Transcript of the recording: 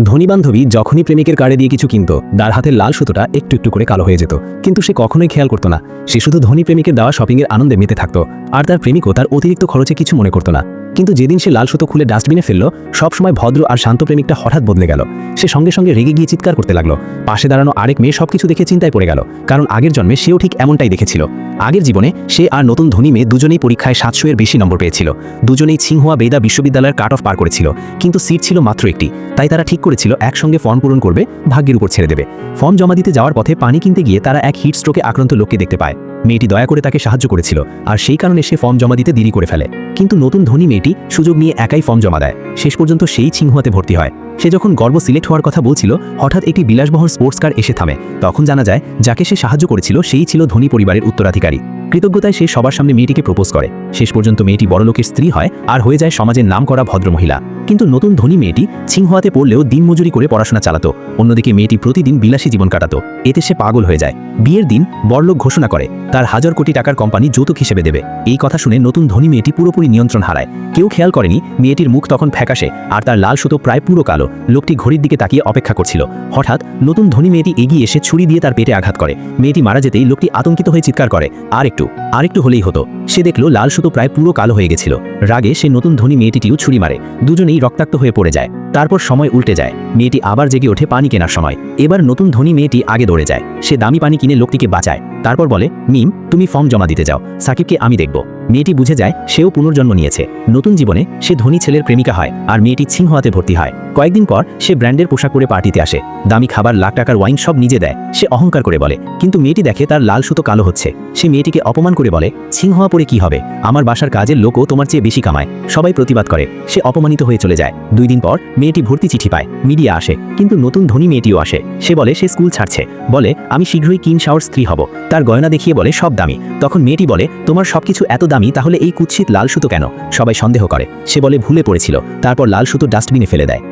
ধনী বান্ধবী যখনই প্রেমিকের কার্ডে দিয়ে কিছু কিনত তার হাতের লাল সুতোটা একটু একটু করে কালো হয়ে যেত, কিন্তু সে কখনোই খেয়াল করতো না। সে শুধু ধনী প্রেমিকের দেওয়া শপিংয়ের আনন্দে মেতে থাকতো, আর তার প্রেমিকও তার অতিরিক্ত খরচে কিছু মনে করতো না। কিন্তু যেদিন সে লাল সুতো খুলে ডাস্টবিনে ফেললো, সবসময় ভদ্র আর শান্ত প্রেমিকটা হঠাৎ বদলে গেল। সে সঙ্গে সঙ্গে রেগে গিয়ে চিৎকার করতে লাগলো। পাশে দাঁড়ানো আরেক মেয়ে সবকিছু দেখে চিন্তায় পড়ে গেল, কারণ আগের জন্মে সেও ঠিক এমনটাই দেখেছিল। আগের জীবনে সে আর নতুন ধনী মেয়ে দুজনেই পরীক্ষায় 700-এর বেশি নম্বর পেয়েছিল। দুজনেই ছিংহুয়া বেদা বিশ্ববিদ্যালয়ের কাট অফ পার করেছিল, কিন্তু সিট ছিল মাত্র একটি। তাই তারা ঠিক করেছিল একসঙ্গে ফর্ম পূরণ করবে, ভাগ্যের উপর ছেড়ে দেবে। ফর্ম জমা দিতে যাওয়ার পথে পানি কিনতে গিয়ে তারা এক হিট স্ট্রোকে আক্রান্ত লোককে দেখতে পায়। মেয়েটি দয়া করে তাকে সাহায্য করেছিল, আর সেই কারণে সে ফর্ম জমা দিতে দেরি করে ফেলে। কিন্তু নতুন ধনী মেয়েটি সুযোগ নিয়ে একাই ফর্ম জমা দেয়। শেষ পর্যন্ত সেই ছিংহুয়াতে ভর্তি হয়। সে যখন গর্ব সিলেক্ট হওয়ার কথা বলছিল, হঠাৎ একটি বিলাসবহুল স্পোর্টস কার এসে থামে। তখন জানা যায় যাকে সে সাহায্য করেছিল সেই ছিল ধনী পরিবারের উত্তরাধিকারী। কৃতজ্ঞতায় সে সবার সামনে মেয়েটিকে প্রপোজ করে। শেষ পর্যন্ত মেয়েটি বড়লোকের স্ত্রী হয় আর হয়ে যায় সমাজের নামকরা ভদ্রমহিলা। কিন্তু নতুন ধনী মেয়েটি ছিংহুয়াতে পড়লেও দিনমজুরি করে পড়াশোনা চালাতো। অন্যদিকে মেয়েটি প্রতিদিন বিলাসী জীবন কাটাতো। এতে সে পাগল হয়ে যায়। বিয়ের দিন বড়লোক ঘোষণা করে তার 1000 কোটি টাকার কোম্পানি যৌতুক হিসেবে দেবে। এই কথা শুনে নতুন ধনী মেয়েটি পুরোপুরি নিয়ন্ত্রণ হারায়। কেউ খেয়াল করেনি মেয়েটির মুখ তখন ফ্যাকাশে, আর তার লাল সুতো প্রায় পুরো কালো। লোকটি ঘড়ির দিকে তাকিয়ে অপেক্ষা করছিল। হঠাৎ নতুন ধনী মেয়েটি এগিয়ে এসে ছুরি দিয়ে তার পেটে আঘাত করে। মেয়েটি মারা যেতেই লোকটি আতঙ্কিত হয়ে চিৎকার করে, আর একটু হলেই হতো। সে দেখল লাল সুতো প্রায় পুরো কালো হয়ে গেছিল। রাগে সে নতুন ধনী মেয়েটিটিও ছুরি মারে। দুজনেই রক্তাক্ত হয়ে পড়ে যায়। তারপর সময় উল্টে যায়। মেয়েটি আবার জেগে ওঠে পানি কেনার সময়। এবার নতুন ধনী মেয়েটি আগে দৌড়ে যায়। সে দামি পানি কিনে লোকটিকে বাঁচায়। তারপর বলে, মিম, তুমি ফর্ম জমা দিতে যাও, সাকিবকে আমি দেখব। মেয়েটি বুঝে যায় সেও পুনর্জন্ম নিয়েছে। নতুন জীবনে সে ধনী ছেলের প্রেমিকা হয়, আর মেয়েটি ছিংহুয়াতে ভর্তি হয়। কয়েকদিন পর সে ব্র্যান্ডের পোশাক পরে পার্টিতে আসে। দামি খাবার, লাখ টাকার ওয়াইন সব নিজে দেয়। সে অহংকার করে বলে, কিন্তু মেয়েটি দেখে তার লাল সুতো কালো হচ্ছে। সে মেয়েটিকে অপমান করে বলে, ছিংহুয়া পরে কি হবে, আমার বাসার কাজের লোকও তোমার চেয়ে বেশি কামায়। সবাই প্রতিবাদ করে। সে অপমানিত হয়ে চলে যায়। 2 দিন পর মেয়েটি ভর্তি চিঠি পায়। মিডিয়া আসে, কিন্তু নতুন ধনী মেয়েটিও আসে। সে বলে সে স্কুল ছাড়ছে। বলে, আমি শীঘ্রই কিন শাওর স্ত্রী হব। তার গয়না দেখিয়ে বলে সব দামি। তখন মেয়েটি বলে, তোমার সবকিছু এত দামি, তাহলে এই কুৎসিত লাল সুতো কেন? সবাই সন্দেহ করে। সে বলে ভুলে পড়েছিল। তারপর লাল সুতো ডাস্টবিনে ফেলে দেয়।